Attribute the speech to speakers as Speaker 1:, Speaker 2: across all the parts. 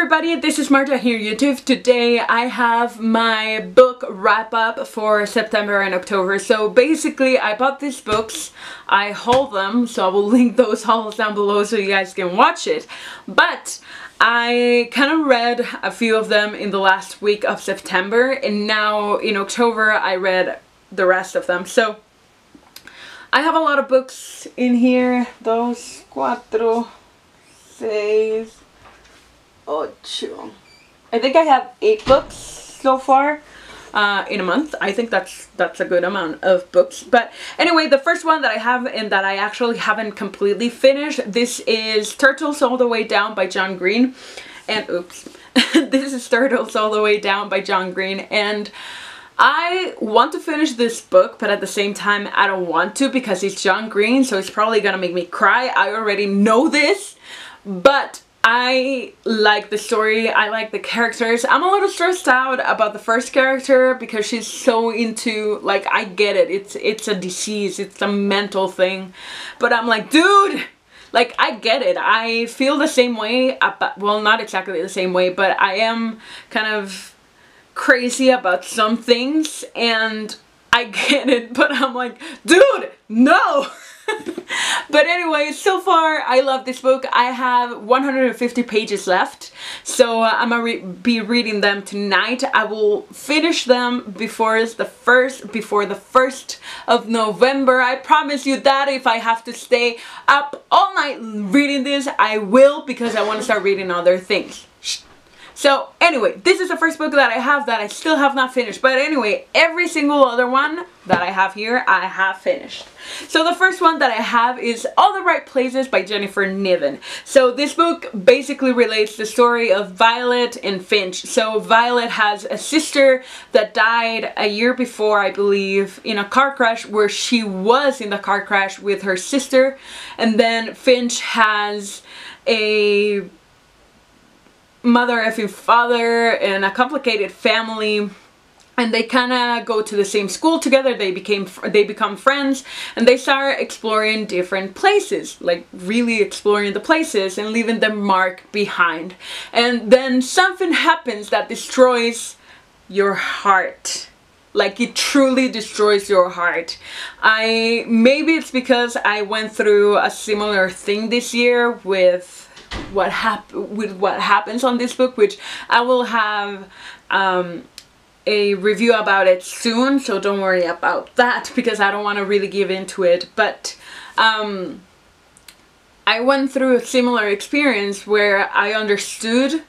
Speaker 1: everybody, this is Marta here YouTube. Today I have my book wrap up for September and October. So basically I bought these books, I haul them, so I will link those hauls down below so you guys can watch it. But I kind of read a few of them in the last week of September, and now in October I read the rest of them. So I have a lot of books in here. Dos, cuatro, seis, ocho. I think I have 8 books so far in a month. I think that's a good amount of books. But anyway, the first one that I have and that I actually haven't completely finished, this is Turtles All the Way Down by John Green. And oops, this is Turtles All the Way Down by John Green. And I want to finish this book, but at the same time I don't want to because it's John Green, so it's probably gonna make me cry. I already know this, but I like the story, I like the characters. I'm a little stressed out about the first character because she's so into, like, I get it, it's a disease, it's a mental thing, but I'm like, dude, like, I get it. I feel the same way about, well, not exactly the same way, but I am kind of crazy about some things and I get it, but I'm like, dude, no. But anyway, so far I love this book. I have 150 pages left, so I'm gonna be reading them tonight. I will finish them before the 1st of November. I promise you that. If I have to stay up all night reading this, I will, because I want to start reading other things. So anyway, this is the first book that I have that I still have not finished. But anyway, every single other one that I have here, I have finished. So the first one that I have is All the Right Places by Jennifer Niven. So this book basically relates the story of Violet and Finch. So Violet has a sister that died a year before, I believe, in a car crash, where she was in the car crash with her sister. And then Finch has a mother effing father and a complicated family, and they kind of go to the same school together. They become friends, and they start exploring different places, like really exploring the places and leaving their mark behind. And then something happens that destroys your heart. Like, it truly destroys your heart. Maybe it's because I went through a similar thing this year with what happens on this book, which I will have a review about it soon, so don't worry about that because I don't want to really give into it. But I went through a similar experience where I understood,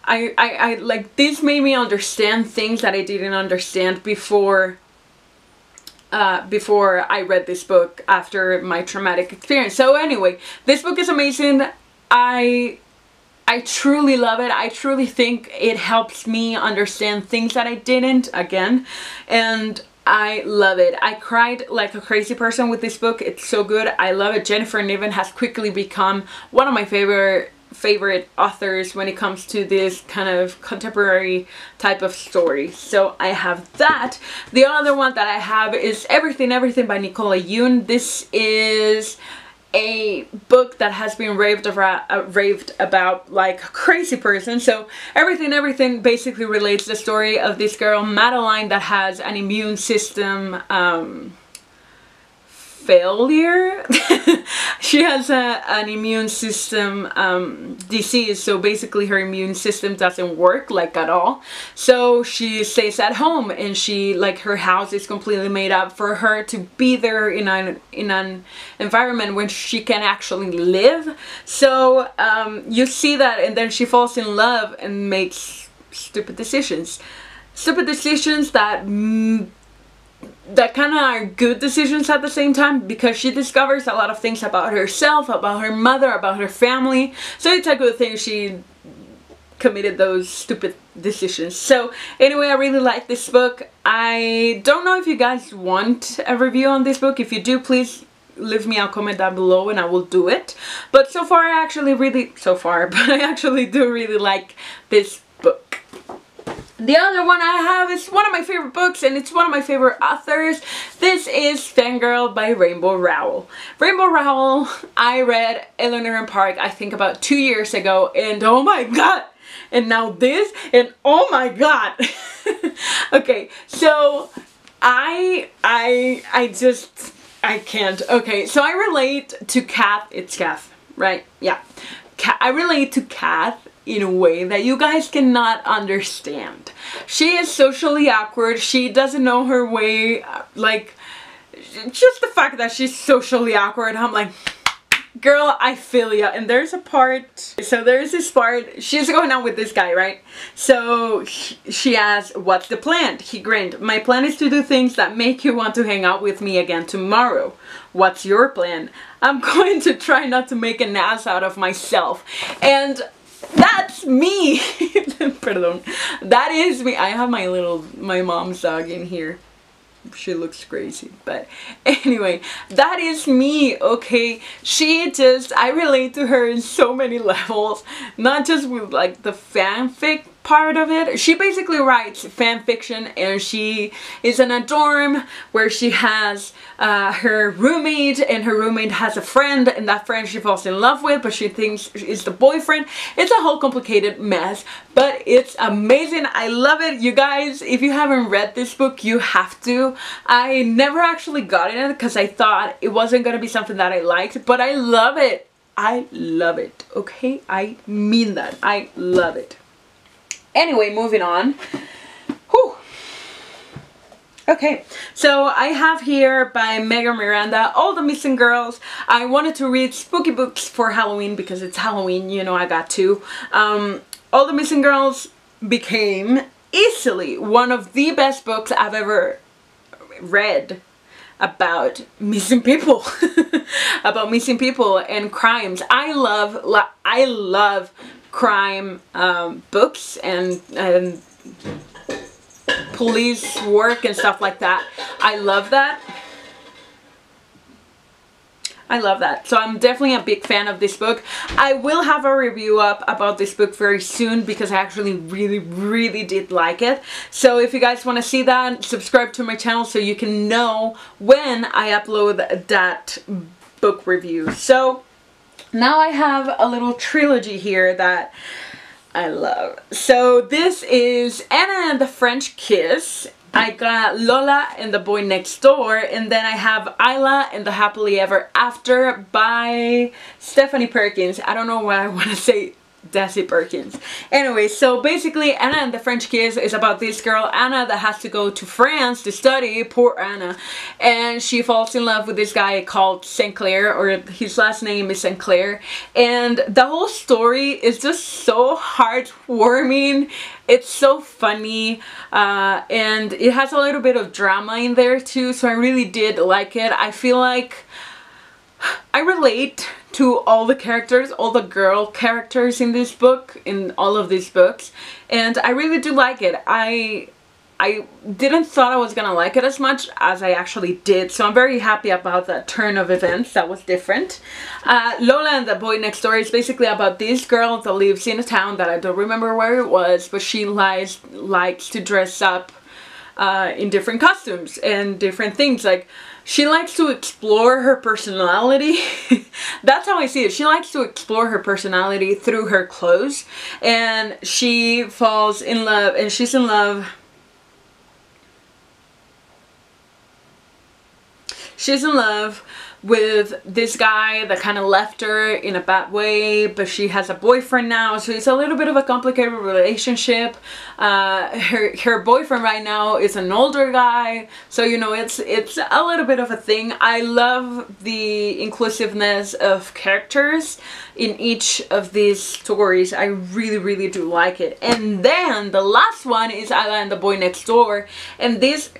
Speaker 1: I like, this made me understand things that I didn't understand before I read this book after my traumatic experience. So anyway, this book is amazing. I truly love it. I truly think it helps me understand things that I didn't, again, and I love it. I cried like a crazy person with this book. It's so good. I love it. Jennifer Niven has quickly become one of my favorite authors when it comes to this kind of contemporary type of story. So I have that. The other one that I have is Everything by Nicola Yoon. This is a book that has been raved about like a crazy person. So Everything basically relates the story of this girl Madeline that has an immune system failure. She has an immune system disease, so basically her immune system doesn't work like at all. So she stays at home, and she, like, her house is completely made up for her to be there in an environment where she can actually live. So you see that, and then she falls in love and makes stupid decisions that kind of are good decisions at the same time, because she discovers a lot of things about herself, about her mother, about her family. So it's a good thing she committed those stupid decisions. So anyway, I really like this book. I don't know if you guys want a review on this book. If you do, please leave me a comment down below and I will do it. But so far I actually do really like this book. The other one I have is one of my favorite books, and it's one of my favorite authors. This is Fangirl by Rainbow Rowell. Rainbow Rowell, I read Eleanor and Park, I think about 2 years ago, and oh my god! And now this, and oh my god! Okay, so I can't. Okay, so I relate to Kath. It's Kath, right? Yeah. I relate to Kath in a way that you guys cannot understand. She is socially awkward. She doesn't know her way. Like, just the fact that she's socially awkward, I'm like, girl, I feel ya. And there's a part, so there's this part, she's going out with this guy, right? So she asks, what's the plan? He grinned, my plan is to do things that make you want to hang out with me again tomorrow. What's your plan? I'm going to try not to make an ass out of myself. And that's me. Pardon. That is me. I have my mom's dog in here. She looks crazy, but anyway, that is me. Okay, I relate to her in so many levels, not just with like the fanfic part of it. She basically writes fan fiction, and she is in a dorm where she has her roommate, and her roommate has a friend, and that friend she falls in love with, but she thinks is the boyfriend. It's a whole complicated mess, but it's amazing. I love it. You guys, if you haven't read this book, you have to. I never actually got it because I thought it wasn't going to be something that I liked, but I love it. I love it. Okay, I mean that. I love it. Anyway, moving on. Whew. Okay, so I have here by Megan Miranda, All the Missing Girls. I wanted to read spooky books for Halloween because it's Halloween, you know, I got to. All the Missing Girls became easily one of the best books I've ever read about missing people. About missing people and crimes. I love crime books and police work and stuff like that. I love that. I love that. So I'm definitely a big fan of this book. I will have a review up about this book very soon because I actually really did like it. So if you guys want to see that, subscribe to my channel so you can know when I upload that book review. So now I have a little trilogy here that I love. So this is Anna and the French Kiss. I got Lola and the Boy Next Door, and then I have Isla and the Happily Ever After by Stephanie Perkins. I don't know why I want to say Desi Perkins. Anyway, so basically Anna and the French Kiss is about this girl, Anna, that has to go to France to study, poor Anna, and she falls in love with this guy called Sinclair, or his last name is Sinclair, and the whole story is just so heartwarming. It's so funny, and it has a little bit of drama in there too, so I really did like it. I feel like I relate to all the characters, all the girl characters in this book, in all of these books, and I really do like it. I didn't thought I was gonna like it as much as I actually did, so I'm very happy about that turn of events. That was different. Lola and the Boy Next Door is basically about this girl that lives in a town that I don't remember where it was, but she likes to dress up in different costumes and different things. Like, she likes to explore her personality. That's how I see it. She likes to explore her personality through her clothes, and she falls in love, and she's in love. She's in love with this guy that kind of left her in a bad way, but she has a boyfriend now, so it's a little bit of a complicated relationship. Her boyfriend right now is an older guy, so you know, it's a little bit of a thing. I love the inclusiveness of characters in each of these stories. I really do like it. And then the last one is Isla and the Boy Next Door, and this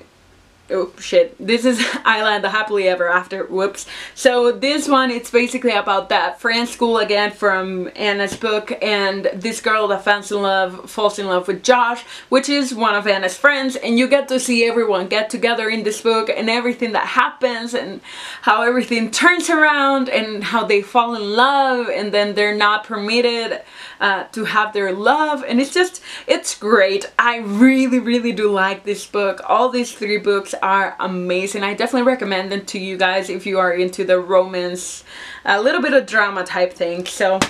Speaker 1: oh shit, this is Island the Happily Ever After, whoops. So this one, it's basically about that friend school again from Anna's book, and this girl that falls in love with Josh, which is one of Anna's friends, and you get to see everyone get together in this book and everything that happens and how everything turns around and how they fall in love and then they're not permitted to have their love, and it's great. I really do like this book. All these 3 books are amazing. I definitely recommend them to you guys if you are into the romance, a little bit of drama type thing. So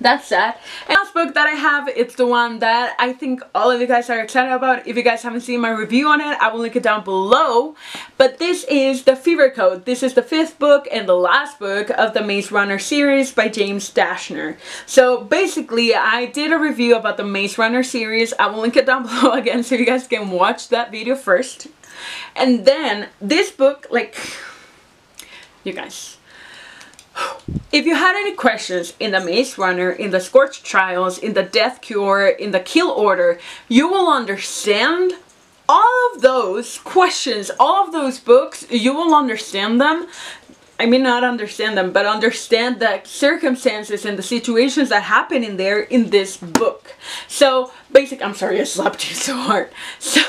Speaker 1: that's that. And the last book that I have, it's the one that I think all of you guys are excited about. If you guys haven't seen my review on it, I will link it down below. But this is The Fever Code. This is the 5th book and the last book of the Maze Runner series by James Dashner. So basically, I did a review about the Maze Runner series. I will link it down below again so you guys can watch that video first. And then this book, like, you guys, if you had any questions in the Maze Runner, in the Scorched Trials, in the Death Cure, in the Kill Order, you will understand all of those questions, all of those books, you will understand them. I mean, not understand them, but understand the circumstances and the situations that happen in there in this book. So basically, I'm sorry I slapped you so hard. So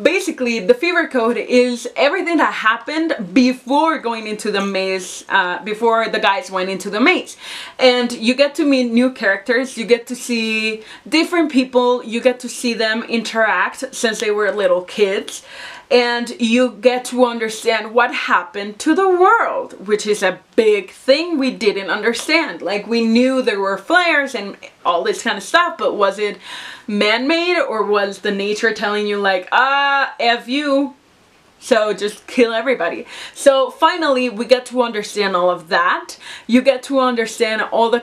Speaker 1: basically, the Fever Code is everything that happened before going into the maze, before the guys went into the maze. And you get to meet new characters, you get to see different people, you get to see them interact since they were little kids. And you get to understand what happened to the world, which is a big thing we didn't understand. Like, we knew there were flares and all this kind of stuff, but was it man-made or was the nature telling you like, F you, so just kill everybody? So finally we get to understand all of that. You get to understand all the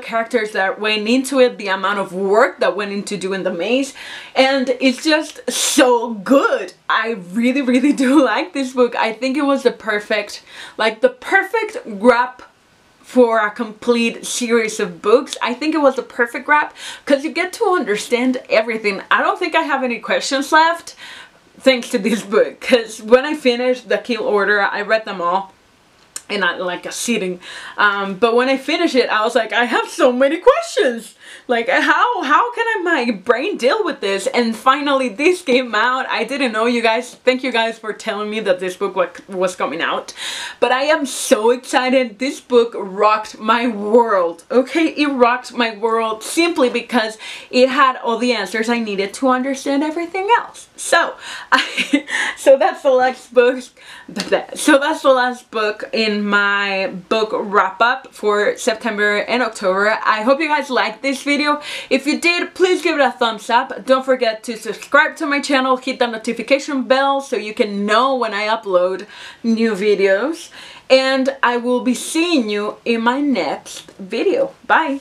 Speaker 1: characters that went into it, the amount of work that went into doing the maze, and it's just so good. I really do like this book. I think it was the perfect wrap for a complete series of books. I think it was the perfect wrap because you get to understand everything. I don't think I have any questions left thanks to this book, because when I finished the Kill Order, I read them all in like a sitting, but when I finished it, I was like, I have so many questions. Like, how can my brain deal with this? And finally this came out. I didn't know, you guys. Thank you guys for telling me that this book was coming out. But I am so excited. This book rocked my world. Okay, it rocked my world simply because it had all the answers I needed to understand everything else. So, so that's the last book. So that's the last book in my book wrap up for September and October. I hope you guys liked this video. If you did, please give it a thumbs up. Don't forget to subscribe to my channel, hit the notification bell so you can know when I upload new videos. And I will be seeing you in my next video. Bye!